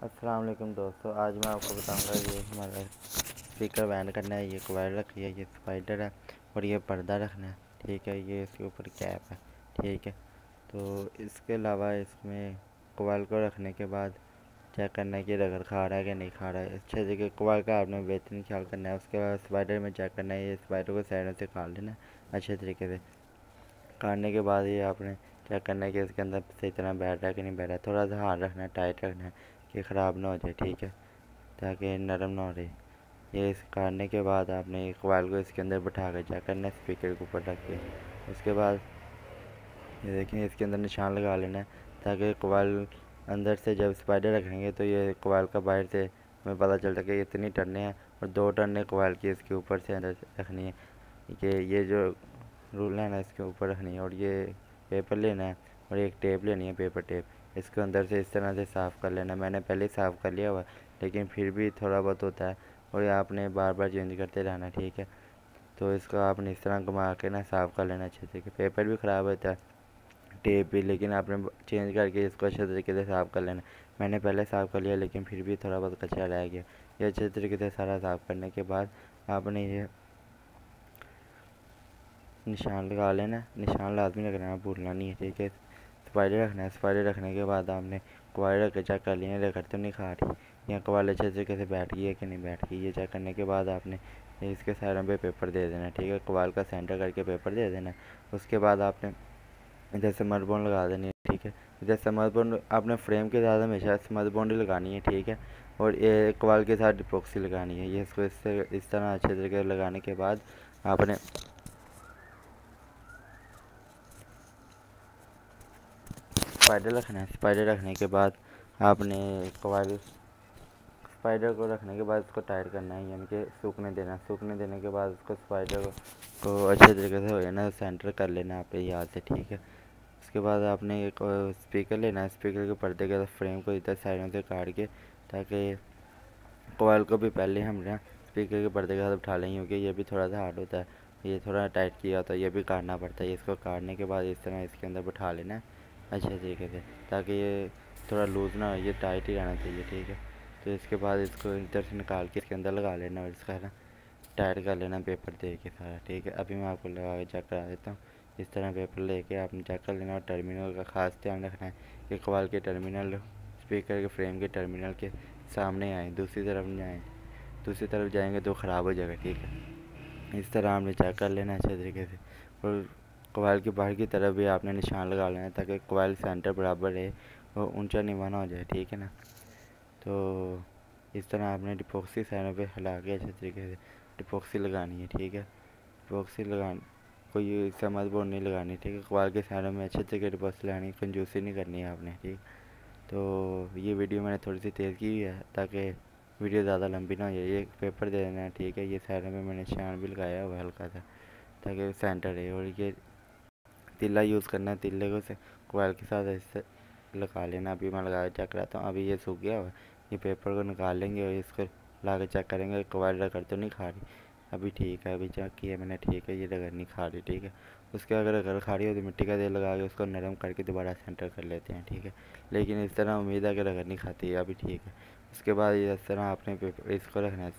अस्सलाम वालेकुम दोस्तों, आज मैं आपको बताऊंगा ये हमारा स्पीकर बैंड करना है। ये कॉइल रखी है, ये स्पाइडर है और ये पर्दा रखना है। ठीक है, ये इसके ऊपर कैप है। ठीक है, तो इसके अलावा इसमें कॉइल को रखने के बाद चेक करना है कि रगड़ खा रहा है कि नहीं खा रहा है। अच्छे तरीके कॉइल का आपने बेहतरीन ख्याल करना है। उसके बाद स्पाइडर में चेक करना है, ये स्पाइडर को साइडों से काट लेना है अच्छे तरीके से। काटने के बाद ये आपने चेक करना है कि इसके अंदर सही तरह बैठ रहा है कि नहीं बैठ रहा है। थोड़ा सा हार्ड रखना है, टाइट रखना है कि ख़राब ना हो जाए। ठीक है, ताकि नरम ना हो रही। ये इस काटने के बाद आपने एक कॉइल को इसके अंदर बैठा कर चेक करना है स्पीकर के ऊपर रख के। उसके बाद ये देखें, इसके अंदर निशान लगा लेना है ताकि कॉइल अंदर से जब स्पाइडर रखेंगे तो ये कॉइल का बाहर से हमें पता चलता है कि इतनी टर्नें हैं और 2 टर्नें कॉइल की इसके ऊपर से अंदर रखनी है। कि ये जो रूल है ना, इसके ऊपर रखनी है। और ये पेपर लेना है और एक टेप लेनी है, पेपर टेप। इसको अंदर से इस तरह से साफ़ कर लेना। मैंने पहले ही साफ़ कर लिया हुआ, लेकिन फिर भी थोड़ा बहुत होता है और ये आपने बार बार चेंज करते रहना। ठीक है, तो इसको आपने इस तरह घुमा के ना साफ़ कर लेना अच्छे तरीके। पेपर भी ख़राब होता है, टेप भी, लेकिन आपने चेंज करके इसको अच्छे तरीके से साफ़ कर लेना। मैंने पहले साफ़ कर लिया, लेकिन फिर भी थोड़ा बहुत कचरा रह गया। ये अच्छे तरीके से सारा साफ़ करने के बाद आपने ये निशान लगा लेना। निशान लाजमी लगाना, भूलना नहीं है। ठीक है, स्पाइडर रखना है। स्पाइडर रखने के बाद आपने कॉइल रख के चेक कर लिया, रगड़ तो नहीं खा रही या कॉइल अच्छे तरीके से बैठ गई है कि नहीं बैठ गई। ये चेक करने के बाद आपने इसके साइडों पे पेपर दे देना। ठीक है, कॉइल का सेंटर करके पेपर दे देना। उसके बाद आपने इधर से मदरबोर्ड लगा देनी है। ठीक है, इधर से मदरबोर्ड आपने फ्रेम के साथ हमेशा मदरबोर्ड ही लगानी है। ठीक है, और ये कॉइल के साथ डिपॉक्सी लगानी है। ये इसको इससे इस तरह अच्छे तरीके से लगाने के बाद आपने स्पाइडर रखना है। स्पाइडर रखने के बाद आपने कॉइल स्पाइडर को रखने के बाद इसको टाइट करना है, यानी कि सूखने देना। सूखने देने के बाद उसको स्पाइडर को अच्छे तरीके से हो जाना, सेंटर कर लेना आपके याद से। ठीक है, उसके बाद आपने एक स्पीकर लेना है। स्पीकर के पर्दे के फ्रेम को इधर साइडों से काट के, ताकि कॉइल को भी पहले हम ना स्पीकर के पर्दे के साथ उठा लेंगे, क्योंकि ये भी थोड़ा सा हार्ड होता है। ये थोड़ा टाइट किया होता है, ये भी काटना पड़ता है। इसको काटने के बाद इस तरह इसके अंदर बैठा लेना है अच्छे तरीके से, ताकि ये थोड़ा लूज़ ना हो, ये टाइट ही रहना चाहिए। ठीक है, तो इसके बाद इसको इधर से निकाल के इसके अंदर लगा लेना और इसका ना टाइट कर लेना पेपर दे के सारा। ठीक है, अभी मैं आपको लगा के चेक करा देता हूँ। इस तरह पेपर लेके आपने चेक कर लेना और टर्मिनल का खास ध्यान रखना है कि कॉइल के टर्मिनल स्पीकर के फ्रेम के टर्मिनल के सामने आए, दूसरी तरफ नहीं आए। दूसरी तरफ जाएंगे तो ख़राब हो जाएगा। ठीक है, इस तरह आपने चेक कर लेना अच्छे तरीके से। और कॉइल के बाहर की तरफ भी आपने निशान लगा लेना, ताकि कॉइल सेंटर बराबर रहे और ऊंचा नीवा ना हो जाए। ठीक है ना, तो इस तरह आपने डिपॉक्सी साइडों पे हिला के अच्छे तरीके से डिपॉक्सी लगानी है। ठीक है, डिपॉक्सी लगानी, कोई समझ बोर्ड नहीं लगानी। ठीक है, कॉइल के साइडों में अच्छे तरीके डिपॉक्सी लगानी, कंजूसी नहीं करनी है आपने। ठीक, तो ये वीडियो मैंने थोड़ी सी तेज़ की हुई है ताकि वीडियो ज़्यादा लंबी ना हो जाए। ये पेपर दे देना है। ठीक है, ये साइड में मैंने निशान भी लगाया हुआ हल्का सा, ताकि सेंटर रहे। और ये तीला यूज़ करना है, तीले को से कॉइल के साथ ऐसे लगा लेना। अभी मैं लगा के चेक कराता हूँ। अभी ये सूख गया हुआ, ये पेपर को निकाल लेंगे और इसको ला के चेक करेंगे कॉइल रगड़ तो नहीं खा रही। अभी ठीक है, अभी चेक किया मैंने, ठीक है, ये रगड़ नहीं खा रही। ठीक है, उसके अगर रगड़ खा रही हो तो मिट्टी का तेल लगा के उसको नरम करके दोबारा सेंटर कर लेते हैं। ठीक है, लेकिन इस तरह उम्मीद है कि रगड़ नहीं खाती है। अभी ठीक है, उसके बाद ये इस तरह आपने पेपर इसको रखना है,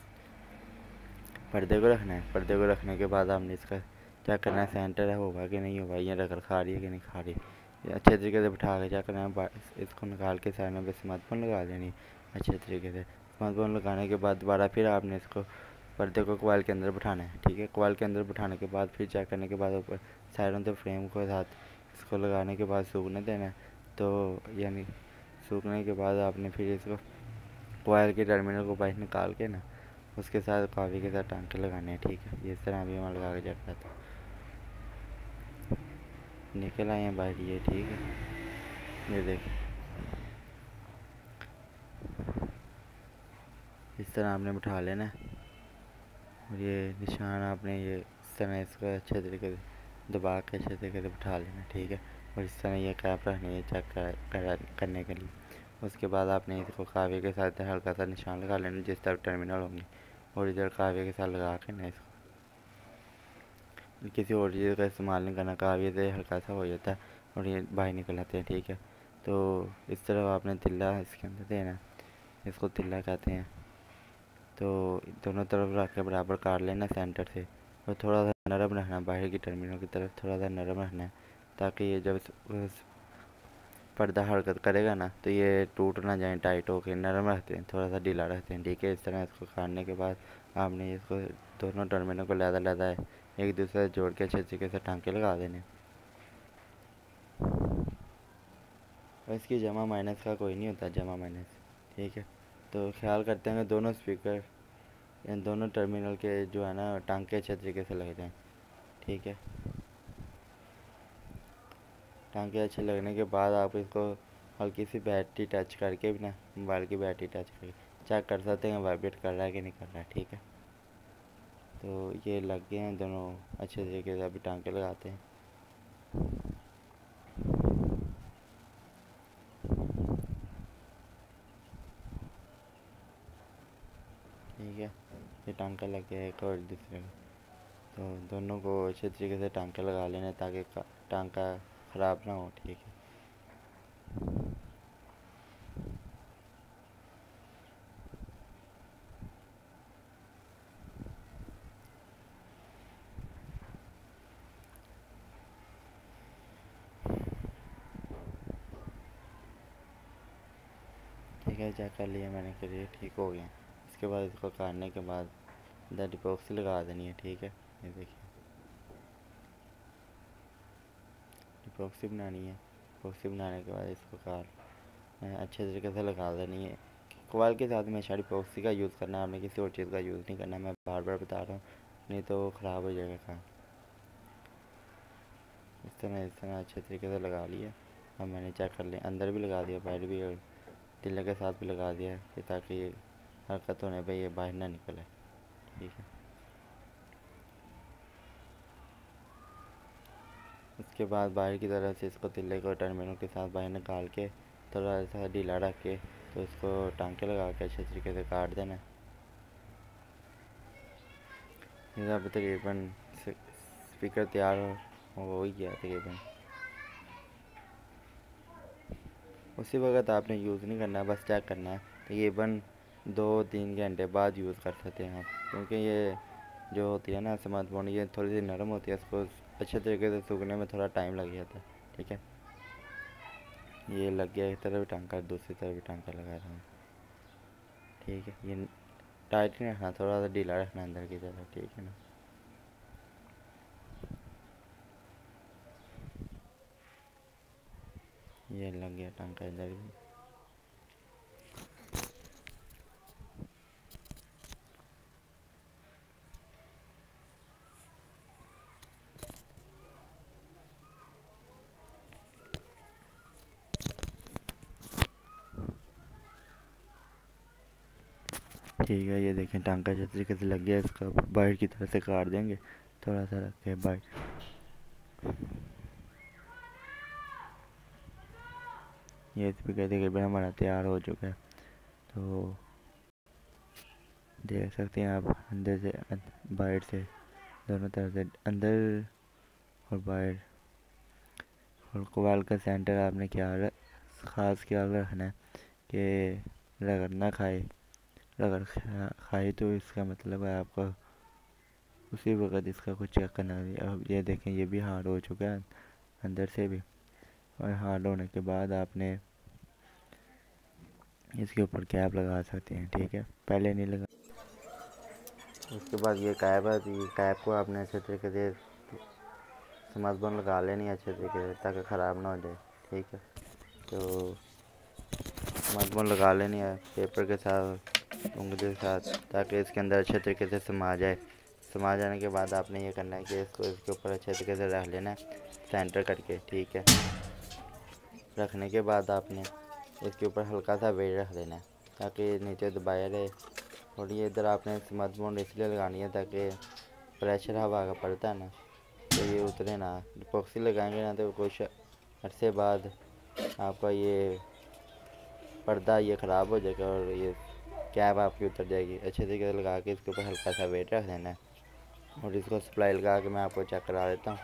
पर्दे को रखना है। पर्दे को रखने के बाद आपने इसका चेक करना है सेंटर है होगा कि नहीं होगा, ये रगड़ खा रही है कि नहीं खा रही। ये अच्छे तरीके से बिठा के चेक करना है। इसको निकाल के साइड में स्मार्टफोन लगा देनी अच्छे तरीके से। स्मार्टफोन लगाने के बाद दोबारा फिर आपने इसको पर्दे को कॉइल के अंदर बिठाना है। ठीक है, कॉइल के अंदर बिठाने के बाद फिर चेक करने के बाद ऊपर साइडों से फ्रेम के साथ इसको लगाने के बाद सूखने देना है। तो यानी सूखने के बाद आपने फिर इसको कॉइल के टर्मिनल को बाहर निकाल के ना उसके साथ कॉफी के साथ टांके लगाने हैं। ठीक है, ये इस तरह अभी मैं लगा के चेक करता हूँ, निकल आए हैं बाहर ये। ठीक है, ये देखिए, इस तरह आपने बिठा लेना है। और ये निशान आपने ये इस तरह इसको अच्छे तरीके से दबा के अच्छे तरीके से बिठा लेना। ठीक है, और इस तरह ये कैप रखनी है चेक करने के लिए। उसके बाद आपने इसको कावे के साथ हल्का सा निशान लगा लेना जिस तरफ टर्मिनल होंगे, और इधर कावे के साथ लगा के ना इसको किसी और चीज़ का इस्तेमाल नहीं करना। कावे से हल्का सा हो जाता है और ये बाहर निकल आते हैं। ठीक है, तो इस तरह आपने तिल्ला इसके अंदर देना है। इसको तिल्ला कहते हैं। तो दोनों तरफ रख के बराबर काट लेना सेंटर से, और थोड़ा सा नरम रखना, बाहर की टर्मिनल की तरफ थोड़ा सा नरम रखना है, ताकि ये जब पर्दा हरकत करेगा ना तो ये टूट ना जाए, टाइट होके नरम रखते हैं, थोड़ा सा ढीला रखते हैं। ठीक है, इस तरह इसको काटने के बाद आपने इसको दोनों टर्मिनल को लहदा एक दूसरे से जोड़ के अच्छे तरीके से टांके लगा देने। और इसकी जमा माइनस का कोई नहीं होता, जमा माइनस। ठीक है, तो ख्याल करते हैं कि दोनों स्पीकर इन दोनों टर्मिनल के जो है ना टांके अच्छे तरीके से लग जाएँ। ठीक है, टांके अच्छे लगने के बाद आप इसको हल्की सी बैटरी टच करके भी ना, मोबाइल की बैटरी टच करके चेक कर सकते हैं वाइब्रेट कर रहा है कि नहीं कर रहा है। ठीक है, तो ये लग गए हैं दोनों अच्छे तरीके से, अभी टांके लगाते हैं। ठीक है, ये टांका लग गया एक और दूसरे का, तो दोनों को अच्छे तरीके से टांके लगा लेना ताकि टांका ख़राब ना हो। ठीक है, ठीक है, चेक कर लिया मैंने कि ये ठीक हो गया। इसके बाद इसको काटने के बाद इधर डिपॉक्सी लगा देनी है। ठीक है, ये देखिए डिपॉक्सी बनानी है। डिपॉक्सी बनाने के बाद इसको काट अच्छे तरीके से लगा देनी है। कोयल के साथ में डिपॉक्सी का यूज़ करना है, आपने किसी और चीज़ का यूज़ नहीं करना, मैं बार बार बता रहा हूँ, नहीं तो ख़राब हो जाएगा काम। इस तरह अच्छे तरीके से लगा लिया। अब मैंने चेक कर लिया, अंदर भी लगा दिया, बाहर भी, और तिल्ले के साथ भी लगा दिया कि ताकि ये हरकत होने पे ये बाहर ना निकले। ठीक है, उसके बाद बाहर की तरफ से इसको तिल्ले को टर्मिनल के साथ बाहर निकाल के थोड़ा सा ढीला रख के तो इसको टांके लगा के अच्छे तरीके से काट देना। ये अब तकरीबन स्पीकर तैयार हो ही गया तकरीबन। उसी वक्त आपने यूज़ नहीं करना, बस चेक करना है। तकरीबन 2-3 घंटे बाद यूज़ कर सकते हैं आप, क्योंकि ये जो होती है ना स्मार्टफोन, ये थोड़ी सी नरम होती है, इसको अच्छे तरीके से सूखने में थोड़ा टाइम लग जाता है। ठीक है, ये लग गया, एक तरफ टांका दूसरी तरफ टांका लगा रहा हूँ। ठीक है, ये टाइट नहीं रखना, थोड़ा सा ढीला रखना अंदर की तरफ। ठीक है ना, ये लग गया टांका इधर भी। ठीक है, ये देखें टांका जिस तरीके से लग गया, इसका बाहर की तरफ से काट देंगे, थोड़ा सा रख के बाहर। ये स्पीकर तकरीबन हमारा तैयार हो चुका है, तो देख सकते हैं आप अंदर से बाहर से दोनों तरफ से, अंदर और बाहर। और कोबाल का सेंटर आपने ख़ास ख्याल रखना है कि रगड़ ना खाए, रगड़ खाए तो इसका मतलब है आपका उसी वक्त इसका कुछ चेक करना है। अब ये देखें, ये भी हार्ड हो चुका है अंदर से भी, और हार्ड होने के बाद आपने इसके ऊपर कैप लगा सकते हैं। ठीक है, पहले नहीं लगा। उसके बाद ये कैप है, ये कैप को आपने अच्छे तरीके से स्मार्टफोन लगा लेनी है अच्छे तरीके से, ताकि ख़राब ना हो जाए। ठीक है, तो स्मार्टफोन लगा लेनी है पेपर के साथ, उंगली के साथ, ताकि इसके अंदर अच्छे तरीके से समा जाए। समा जाने के बाद आपने ये करना है कि इसको इसके ऊपर अच्छे तरीके से रख लेना है सेंटर करके। ठीक है, रखने के बाद आपने इसके ऊपर हल्का सा वेट रख देना है ताकि नीचे दबाया रहे। और ये इधर आपने स्मार्टफोन इसलिए लगानी है ताकि प्रेशर हवा का पड़ता है ना तो ये उतरे ना। इपॉक्सी लगाएंगे ना तो कुछ अरसे बाद आपका ये पर्दा ये ख़राब हो जाएगा और ये कैप आपकी उतर जाएगी। अच्छे तरीके से लगा के इसके ऊपर हल्का सा वेट रख देना है, और इसको सप्लाई लगा के मैं आपको चेक करा देता हूँ।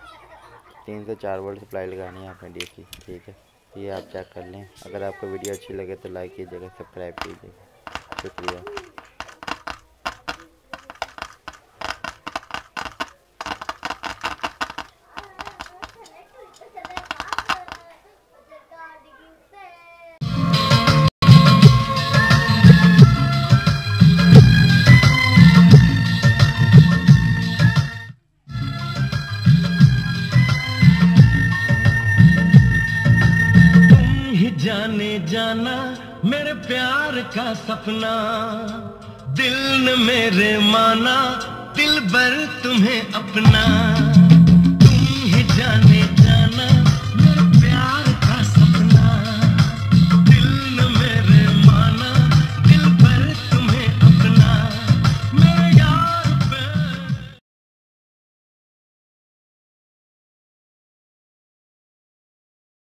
3 से 4 वोल्ट सप्लाई लगानी है आपने डीसी। ठीक है, ये आप चेक कर लें। अगर आपको वीडियो अच्छी लगे तो लाइक कीजिएगा, सब्सक्राइब कीजिएगा। शुक्रिया। जाने जाना मेरे प्यार का सपना, दिल ने मेरे माना दिल भर तुम्हें अपना।